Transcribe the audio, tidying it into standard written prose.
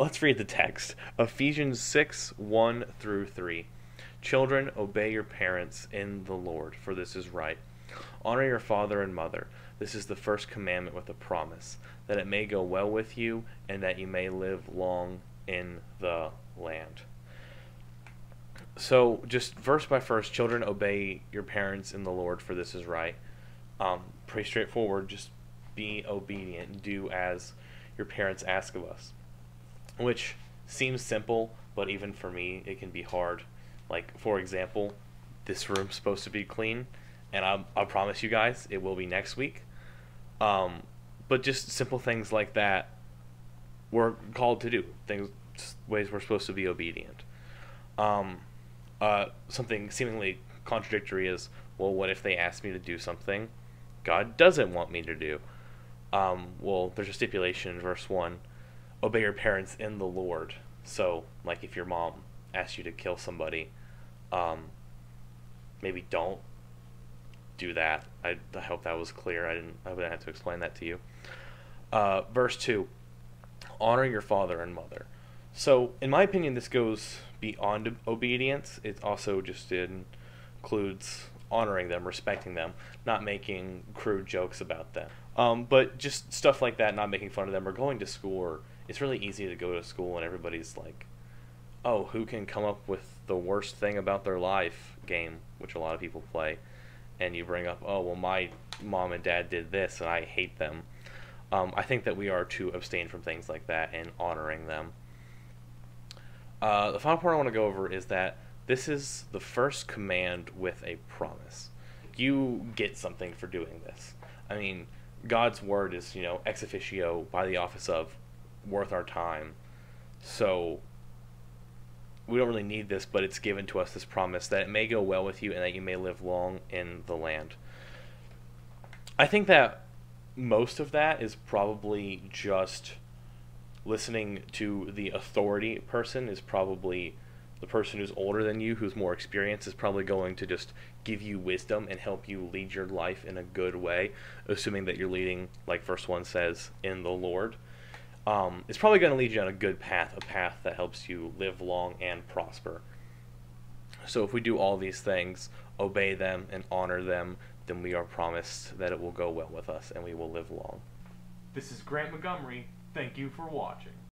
Let's read the text. Ephesians 6, 1 through 3. Children, obey your parents in the Lord, for this is right. Honor your father and mother. This is the first commandment with a promise, that it may go well with you and that you may live long in the land. So, just verse by verse, children, obey your parents in the Lord, for this is right. Pretty straightforward. Just be obedient. Do as your parents ask of us. Which seems simple, but even for me, it can be hard. Like, for example, this room's supposed to be clean, and I'll promise you guys it will be next week. But just simple things like that we're called to do. Things, ways we're supposed to be obedient. Something seemingly contradictory is, well, what if they ask me to do something God doesn't want me to do? Well, there's a stipulation in verse 1. Obey your parents in the Lord. So, like, if your mom asks you to kill somebody, maybe don't do that. I hope that was clear. I wouldn't have to explain that to you. Verse 2. Honor your father and mother. So, in my opinion, this goes beyond obedience. It also just includes honoring them, respecting them, not making crude jokes about them. But just stuff like that, not making fun of them, or going to school. Or it's really easy to go to school and everybody's like, oh, who can come up with the worst thing about their life game, which a lot of people play. And you bring up, oh, well, my mom and dad did this and I hate them. I think that we are to abstain from things like that and honoring them. The final part I want to go over is that this is the first command with a promise. You get something for doing this. I mean, God's word is, ex officio, by the office of, worth our time. So we don't really need this, but it's given to us, this promise that it may go well with you and that you may live long in the land. I think that most of that is probably just listening to the authority person. Is probably the person who's older than you, who's more experienced, is probably going to just give you wisdom and help you lead your life in a good way, assuming that you're leading, like verse 1 says, in the Lord. It's probably going to lead you on a good path, a path that helps you live long and prosper. So if we do all these things, obey them and honor them, then we are promised that it will go well with us and we will live long. This is Grant Montgomery. Thank you for watching.